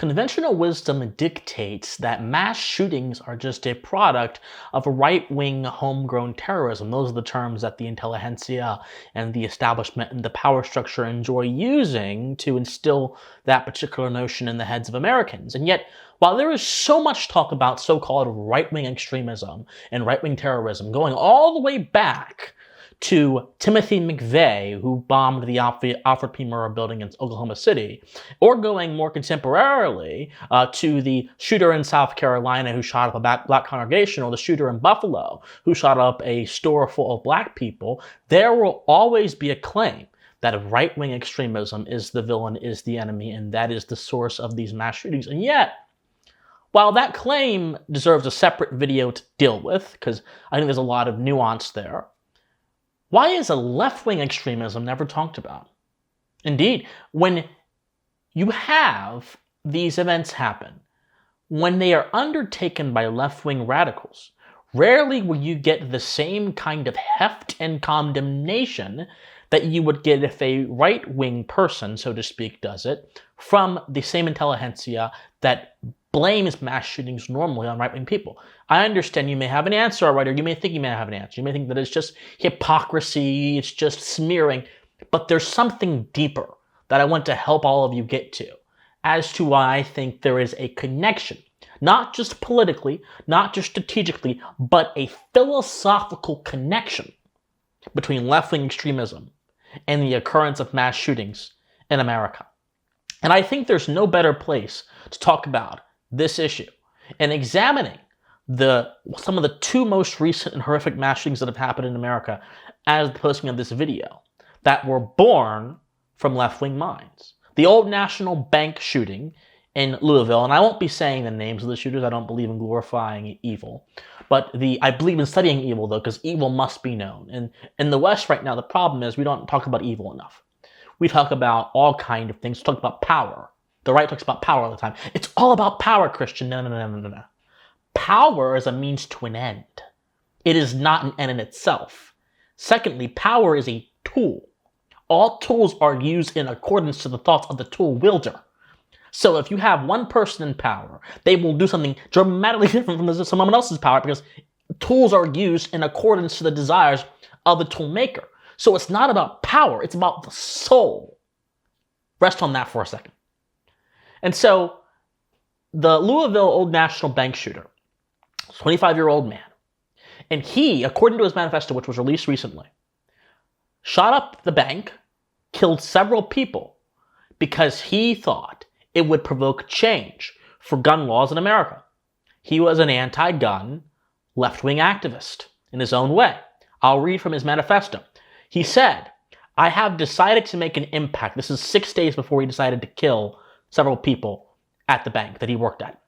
Conventional wisdom dictates that mass shootings are just a product of right-wing homegrown terrorism. Those are the terms that the intelligentsia and the establishment and the power structure enjoy using to instill that particular notion in the heads of Americans. And yet, while there is so much talk about so-called right-wing extremism and right-wing terrorism going all the way back to Timothy McVeigh, who bombed the Alfred P. Murrah building in Oklahoma City, or going more contemporarily to the shooter in South Carolina who shot up a black congregation, or the shooter in Buffalo who shot up a store full of black people, there will always be a claim that right-wing extremism is the villain, is the enemy, and that is the source of these mass shootings. And yet, while that claim deserves a separate video to deal with, because I think there's a lot of nuance there, why is a left-wing extremism never talked about? Indeed, when you have these events happen, when they are undertaken by left-wing radicals, rarely will you get the same kind of heft and condemnation that you would get if a right-wing person, so to speak, does it, from the same intelligentsia that blames mass shootings normally on right-wing people. I understand you may have an answer already, or you may think you may have an answer. You may think that it's just hypocrisy, it's just smearing, but there's something deeper that I want to help all of you get to as to why I think there is a connection, not just politically, not just strategically, but a philosophical connection between left-wing extremism and the occurrence of mass shootings in America. And I think there's no better place to talk about this issue and examining some of the two most recent and horrific mass shootings that have happened in America as the posting of this video that were born from left-wing minds. The Old National Bank shooting in Louisville, and I won't be saying the names of the shooters, I don't believe in glorifying evil, but I believe in studying evil though, because evil must be known. And in the West right now, the problem is we don't talk about evil enough. We talk about all kinds of things. We talk about power. The right talks about power all the time. It's all about power, Christian. No. Power is a means to an end. It is not an end in itself. Secondly, power is a tool. All tools are used in accordance to the thoughts of the tool wielder. So if you have one person in power, they will do something dramatically different from someone else's power because tools are used in accordance to the desires of the tool maker. So it's not about power, it's about the soul. Rest on that for a second. And so the Louisville Old National Bank shooter, 25-year-old man, and he, according to his manifesto, which was released recently, shot up the bank, killed several people because he thought it would provoke change for gun laws in America. He was an anti-gun, left-wing activist in his own way. I'll read from his manifesto. He said, "I have decided to make an impact." This is 6 days before he decided to kill several people at the bank that he worked at.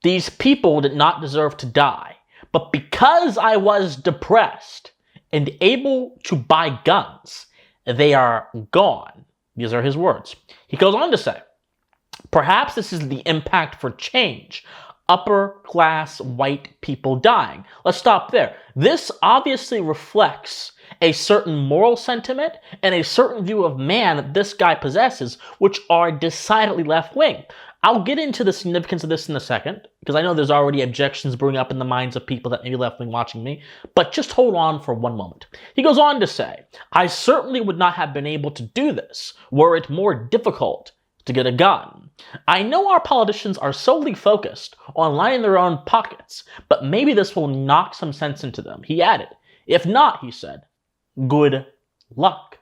"These people did not deserve to die, but because I was depressed and able to buy guns, they are gone." These are his words. He goes on to say, "Perhaps this is the impact for change. Upper class white people dying." Let's stop there. This obviously reflects a certain moral sentiment and a certain view of man that this guy possesses, which are decidedly left-wing. I'll get into the significance of this in a second, because I know there's already objections brewing up in the minds of people that may be left-wing watching me, but just hold on for one moment. He goes on to say, "I certainly would not have been able to do this were it more difficult to get a gun. I know our politicians are solely focused on lining their own pockets, but maybe this will knock some sense into them." He added, "If not," he said, "good luck."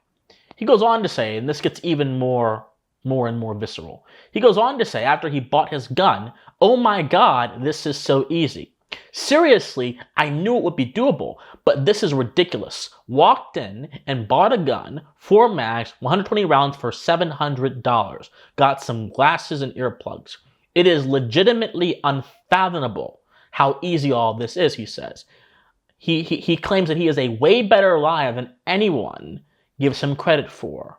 He goes on to say, and this gets even more and more visceral. He goes on to say, after he bought his gun, "Oh my God, this is so easy. Seriously, I knew it would be doable, but this is ridiculous. Walked in and bought a gun, 4 mags, 120 rounds for $700. Got some glasses and earplugs. It is legitimately unfathomable how easy all this is," he says. He claims that he is a way better liar than anyone gives him credit for.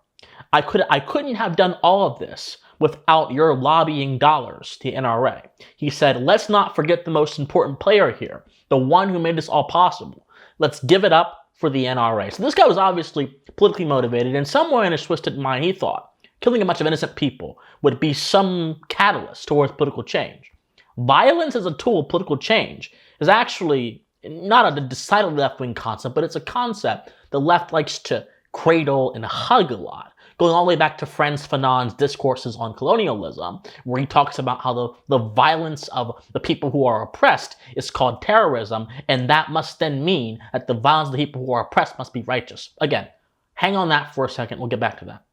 I couldn't have done all of this without your lobbying dollars, the NRA. He said, "Let's not forget the most important player here, the one who made this all possible. Let's give it up for the NRA." So this guy was obviously politically motivated. In some way in his twisted mind, he thought, killing a bunch of innocent people would be some catalyst towards political change. Violence as a tool of political change is actually not a decidedly left-wing concept, but it's a concept the left likes to cradle and hug a lot, going all the way back to Frantz Fanon's discourses on colonialism, where he talks about how the violence of the people who are oppressed is called terrorism, and that must then mean that the violence of the people who are oppressed must be righteous. Again, hang on that for a second, we'll get back to that.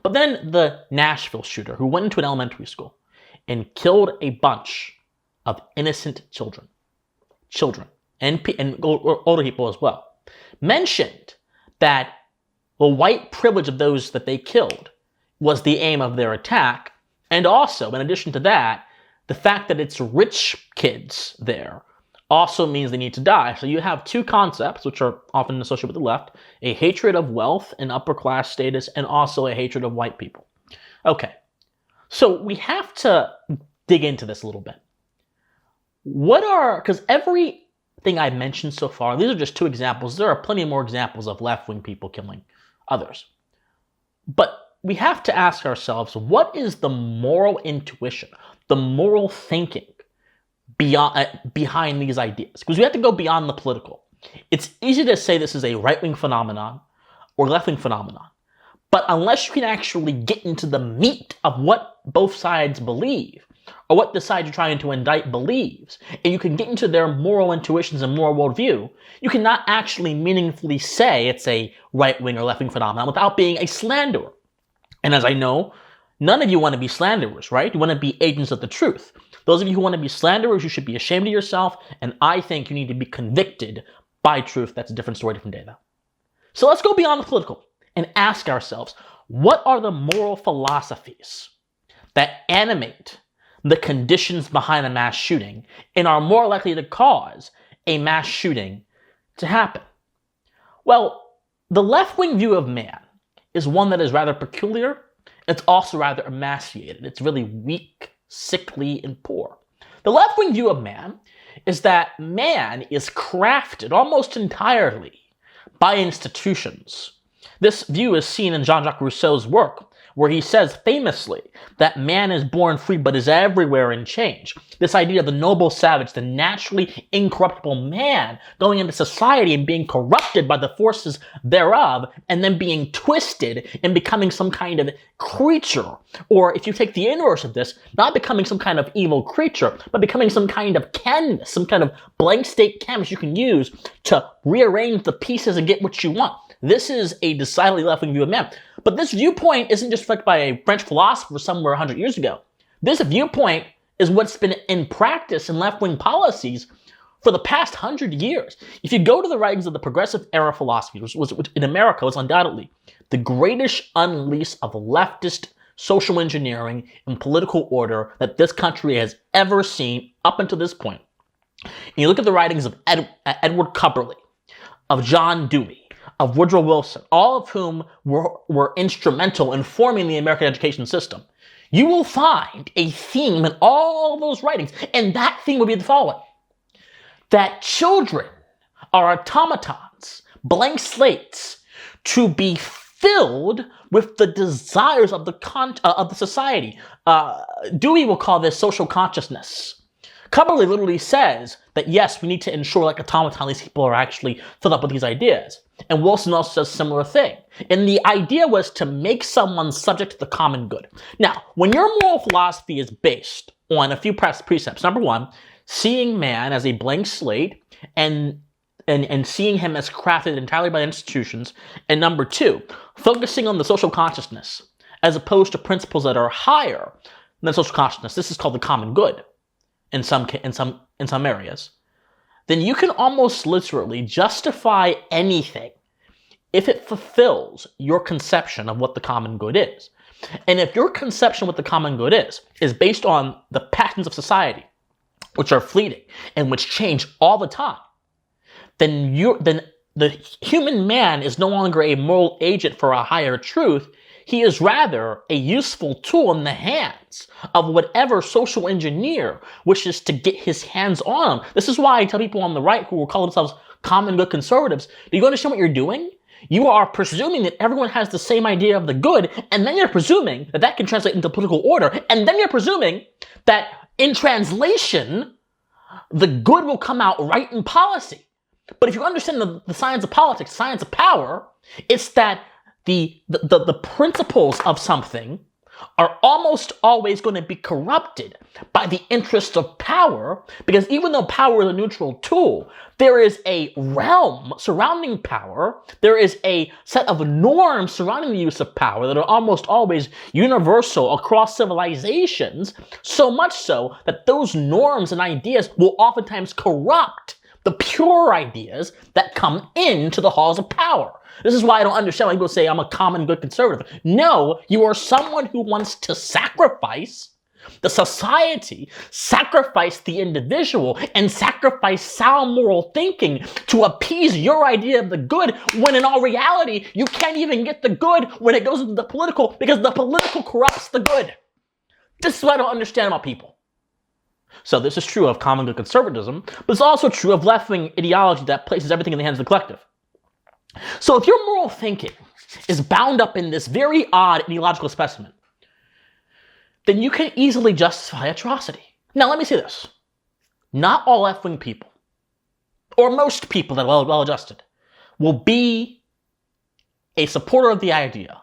But then the Nashville shooter who went into an elementary school and killed a bunch of innocent children, and older people as well, mentioned that the white privilege of those that they killed was the aim of their attack. And also, in addition to that, the fact that it's rich kids there also means they need to die. So you have two concepts, which are often associated with the left, a hatred of wealth and upper class status, and also a hatred of white people. Okay, so we have to dig into this a little bit. Because everything I mentioned so far, these are just two examples. There are plenty more examples of left-wing people killing others. But we have to ask ourselves, what is the moral intuition, the moral thinking behind these ideas? Because we have to go beyond the political. It's easy to say this is a right-wing phenomenon or left-wing phenomenon. But unless you can actually get into the meat of what both sides believe, or what the side you're trying to indict believes, and you can get into their moral intuitions and moral worldview, you cannot actually meaningfully say it's a right-wing or left-wing phenomenon without being a slanderer. And as I know, none of you want to be slanderers, right? You want to be agents of the truth. Those of you who want to be slanderers, you should be ashamed of yourself, and I think you need to be convicted by truth. That's a different story, different day, though. So let's go beyond the political and ask ourselves, what are the moral philosophies that animate the conditions behind a mass shooting and are more likely to cause a mass shooting to happen? Well, the left-wing view of man is one that is rather peculiar. It's also rather emaciated. It's really weak, sickly, and poor. The left-wing view of man is that man is crafted almost entirely by institutions. This view is seen in Jean-Jacques Rousseau's work, where he says famously that man is born free but is everywhere in change. This idea of the noble savage, the naturally incorruptible man going into society and being corrupted by the forces thereof, and then being twisted and becoming some kind of creature. Or if you take the inverse of this, not becoming some kind of evil creature, but becoming some kind of canvas, some kind of blank slate canvas you can use to rearrange the pieces and get what you want. This is a decidedly left-wing view of man. But this viewpoint isn't just reflected by a French philosopher somewhere 100 years ago. This viewpoint is what's been in practice in left-wing policies for the past 100 years. If you go to the writings of the progressive era philosophy, which in America was undoubtedly the greatest unleash of leftist social engineering and political order that this country has ever seen up until this point. And you look at the writings of Edward Cubberley, of John Dewey, of Woodrow Wilson, all of whom were instrumental in forming the American education system, you will find a theme in all those writings, and that theme will be the following: that children are automatons, blank slates, to be filled with the desires of the society. Dewey will call this social consciousness. Cubberley literally says that yes, we need to ensure like automatons, these people are actually filled up with these ideas. And Wilson also says a similar thing. And the idea was to make someone subject to the common good. Now, when your moral philosophy is based on a few precepts, number one, seeing man as a blank slate and seeing him as crafted entirely by institutions, and number two, focusing on the social consciousness as opposed to principles that are higher than social consciousness. This is called the common good in some areas. Then you can almost literally justify anything if it fulfills your conception of what the common good is. And if your conception of what the common good is based on the passions of society, which are fleeting and which change all the time, then the human man is no longer a moral agent for a higher truth. He is rather a useful tool in the hands of whatever social engineer wishes to get his hands on him. This is why I tell people on the right who will call themselves common good conservatives, do you understand what you're doing? You are presuming that everyone has the same idea of the good, and then you're presuming that that can translate into political order, and then you're presuming that in translation, the good will come out right in policy. But if you understand the science of politics, science of power, it's that the principles of something are almost always going to be corrupted by the interest of power, because even though power is a neutral tool, there is a realm surrounding power, there is a set of norms surrounding the use of power that are almost always universal across civilizations, so much so that those norms and ideas will oftentimes corrupt the pure ideas that come into the halls of power. This is why I don't understand why people say I'm a common good conservative. No, you are someone who wants to sacrifice the society, sacrifice the individual, and sacrifice sound moral thinking to appease your idea of the good, when in all reality, you can't even get the good when it goes into the political, because the political corrupts the good. This is what I don't understand about people. So this is true of common good conservatism, but it's also true of left-wing ideology that places everything in the hands of the collective. So if your moral thinking is bound up in this very odd ideological specimen, then you can easily justify atrocity. Now let me say this. Not all left-wing people, or most people that are well-adjusted, will be a supporter of the idea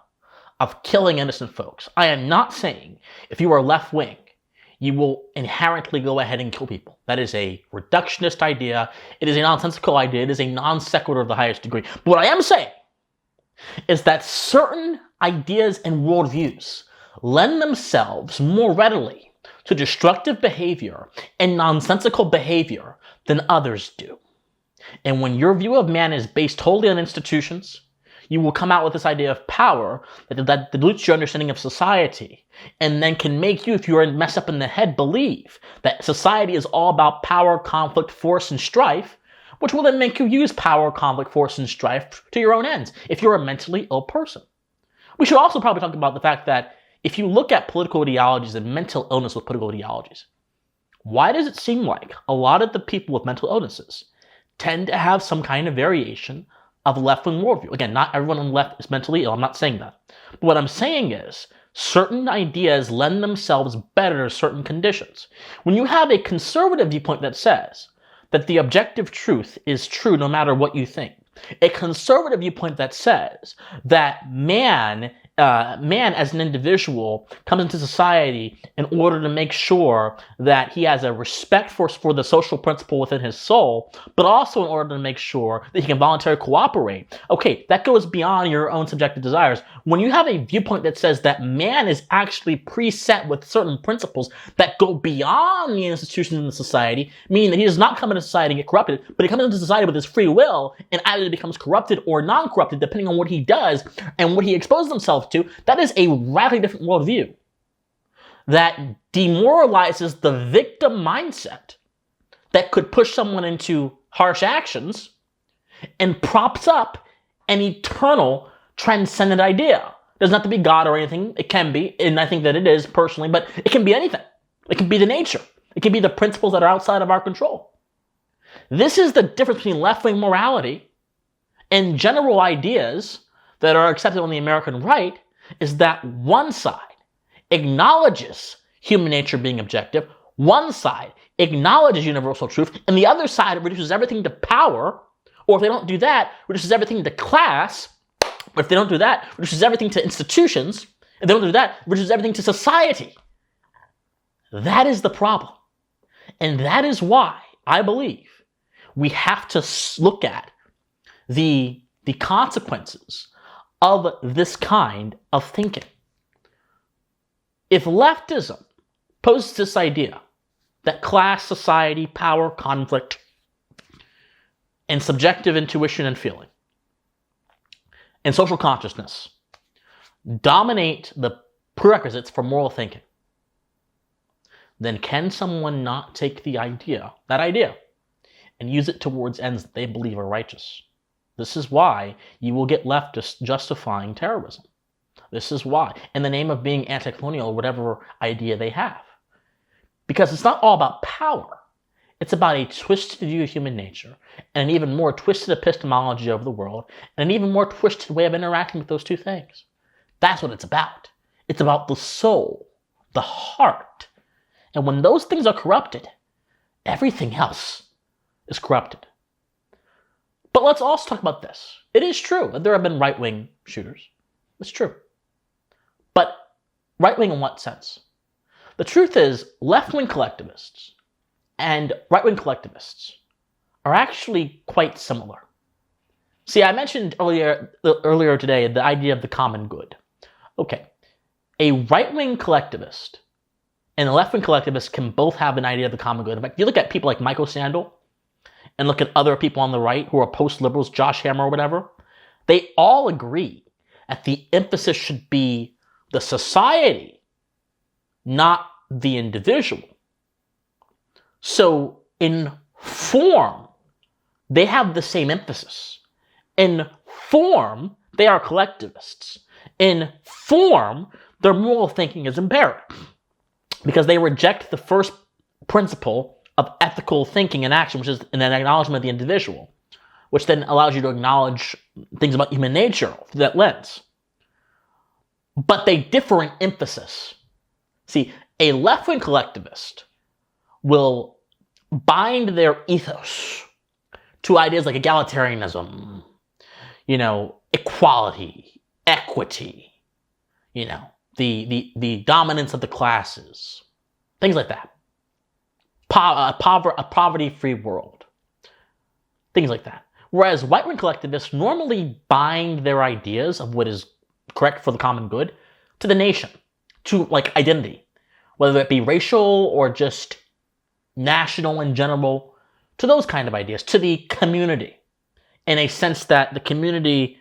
of killing innocent folks. I am not saying if you are left-wing, you will inherently go ahead and kill people. That is a reductionist idea. It is a nonsensical idea. It is a non sequitur of the highest degree. But what I am saying is that certain ideas and worldviews lend themselves more readily to destructive behavior and nonsensical behavior than others do. And when your view of man is based wholly on institutions, you will come out with this idea of power that dilutes your understanding of society, and then can make you, if you're messed up in the head, believe that society is all about power, conflict, force, and strife, which will then make you use power, conflict, force, and strife to your own ends if you're a mentally ill person. We should also probably talk about the fact that if you look at political ideologies and mental illness with political ideologies, why does it seem like a lot of the people with mental illnesses tend to have some kind of variation of left-wing worldview? Again, not everyone on the left is mentally ill. I'm not saying that. But what I'm saying is certain ideas lend themselves better to certain conditions. When you have a conservative viewpoint that says that the objective truth is true no matter what you think, a conservative viewpoint that says that man as an individual comes into society in order to make sure that he has a respect for the social principle within his soul, but also in order to make sure that he can voluntarily cooperate. Okay, that goes beyond your own subjective desires. When you have a viewpoint that says that man is actually preset with certain principles that go beyond the institutions in the society, meaning that he does not come into society and get corrupted, but he comes into society with his free will and either becomes corrupted or non-corrupted depending on what he does and what he exposes himself to, that is a radically different worldview that demoralizes the victim mindset that could push someone into harsh actions and props up an eternal transcendent idea. It doesn't have to be God or anything. It can be, and I think that it is personally, but it can be anything. It can be the nature. It can be the principles that are outside of our control. This is the difference between left-wing morality and general ideas that are accepted on the American right, is that one side acknowledges human nature being objective, one side acknowledges universal truth, and the other side reduces everything to power, or if they don't do that, reduces everything to class, but if they don't do that, reduces everything to institutions, if they don't do that, reduces everything to society. That is the problem. And that is why I believe we have to look at the consequences of this kind of thinking. If leftism poses this idea that class, society, power, conflict, and subjective intuition and feeling, and social consciousness dominate the prerequisites for moral thinking, then can someone not take that idea, and use it towards ends that they believe are righteous? This is why you will get leftists justifying terrorism. This is why, in the name of being anti-colonial or whatever idea they have. Because it's not all about power. It's about a twisted view of human nature and an even more twisted epistemology of the world and an even more twisted way of interacting with those two things. That's what it's about. It's about the soul, the heart. And when those things are corrupted, everything else is corrupted. But let's also talk about this. It is true that there have been right-wing shooters. It's true. But right-wing in what sense? The truth is, left-wing collectivists and right-wing collectivists are actually quite similar. See, I mentioned earlier today the idea of the common good. Okay, a right-wing collectivist and a left-wing collectivist can both have an idea of the common good. In fact, if you look at people like Michael Sandel and look at other people on the right who are post-liberals, Josh Hammer or whatever, they all agree that the emphasis should be the society, not the individual. So in form, they have the same emphasis. In form, they are collectivists. In form, their moral thinking is impaired because they reject the first principle of ethical thinking and action, which is an acknowledgement of the individual, which then allows you to acknowledge things about human nature through that lens. But they differ in emphasis. See, a left-wing collectivist will bind their ethos to ideas like egalitarianism, equality, equity, the dominance of the classes, things like that. A poverty-free world, things like that. Whereas right-wing collectivists normally bind their ideas of what is correct for the common good to the nation, to identity, whether it be racial or just national in general, to those kind of ideas, to the community, in a sense that the community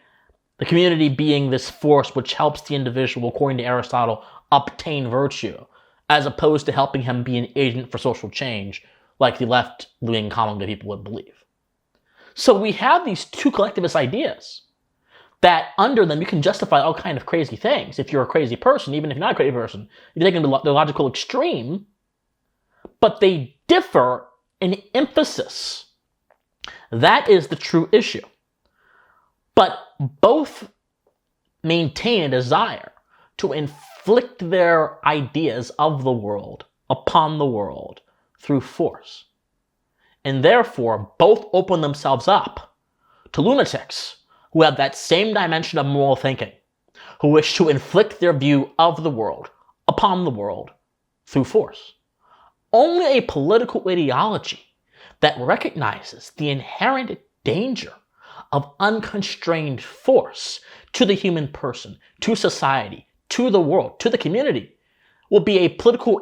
being this force which helps the individual, according to Aristotle, obtain virtue, as opposed to helping him be an agent for social change, like the left-wing common good people would believe. So we have these two collectivist ideas that under them you can justify all kind of crazy things if you're a crazy person, even if you're not a crazy person. If you take them to the logical extreme, but they differ in emphasis. That is the true issue. But both maintain a desire to inflict their ideas of the world upon the world through force. And therefore, both open themselves up to lunatics who have that same dimension of moral thinking, who wish to inflict their view of the world upon the world through force. Only a political ideology that recognizes the inherent danger of unconstrained force to the human person, to society, to the world, to the community, will be a political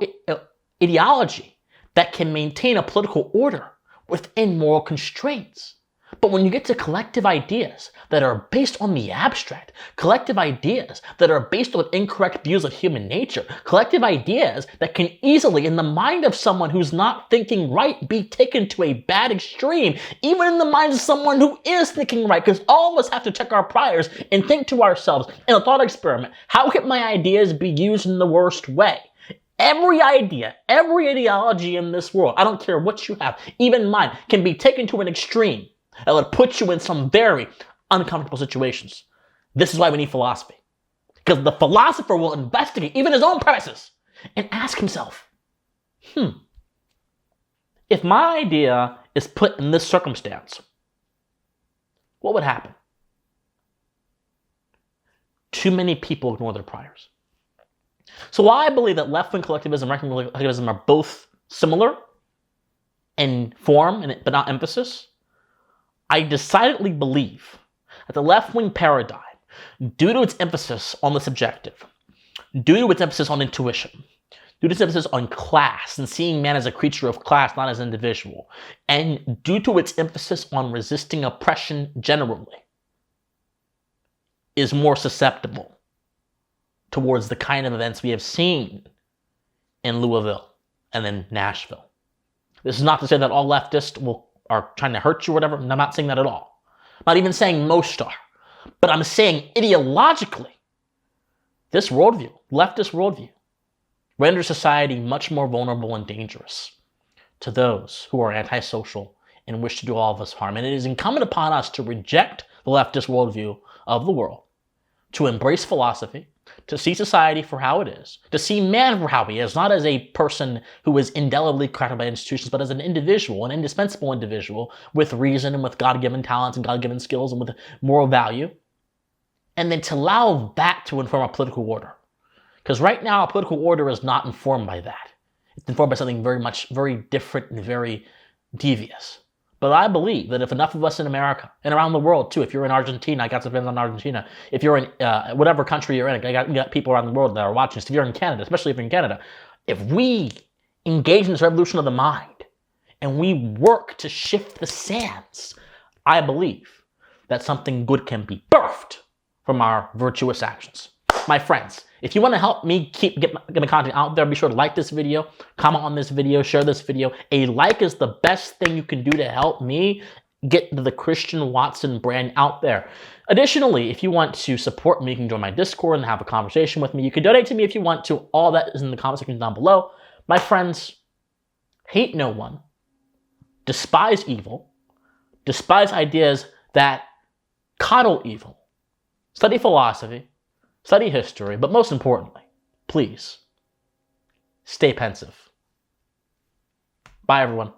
ideology that can maintain a political order within moral constraints. But when you get to collective ideas that are based on the abstract, collective ideas that are based on incorrect views of human nature, collective ideas that can easily, in the mind of someone who's not thinking right, be taken to a bad extreme, even in the mind of someone who is thinking right, because all of us have to check our priors and think to ourselves in a thought experiment, how can my ideas be used in the worst way? Every idea, every ideology in this world, I don't care what you have, even mine, can be taken to an extreme that would put you in some very uncomfortable situations. This is why we need philosophy. Because the philosopher will investigate even his own premises and ask himself, if my idea is put in this circumstance, what would happen? Too many people ignore their priors. So while I believe that left-wing collectivism and right-wing collectivism are both similar in form but not emphasis, I decidedly believe that the left-wing paradigm, due to its emphasis on the subjective, due to its emphasis on intuition, due to its emphasis on class and seeing man as a creature of class, not as an individual, and due to its emphasis on resisting oppression generally, is more susceptible towards the kind of events we have seen in Louisville and in Nashville. This is not to say that all leftists are trying to hurt you or whatever. I'm not saying that at all. I'm not even saying most are. But I'm saying ideologically, this worldview, leftist worldview, renders society much more vulnerable and dangerous to those who are antisocial and wish to do all of us harm. And it is incumbent upon us to reject the leftist worldview of the world, to embrace philosophy, to see society for how it is, to see man for how he is, not as a person who is indelibly corrupted by institutions, but as an individual, an indispensable individual with reason and with God-given talents and God-given skills and with moral value. And then to allow that to inform our political order. Because right now, our political order is not informed by that. It's informed by something very different and very devious. But I believe that if enough of us in America, and around the world too, if you're in Argentina, I got some friends in Argentina, if you're in whatever country you're in, you got people around the world that are watching this, if you're in Canada, especially if you're in Canada, if we engage in this revolution of the mind, and we work to shift the sands, I believe that something good can be birthed from our virtuous actions. My friends, if you want to help me get my content out there, be sure to like this video, comment on this video, share this video. A like is the best thing you can do to help me get the Christian Watson brand out there. Additionally, if you want to support me, you can join my Discord and have a conversation with me. You can donate to me if you want to. All that is in the comment section down below. My friends, hate no one, despise evil, despise ideas that coddle evil, study philosophy, study history, but most importantly, please, stay pensive. Bye, everyone.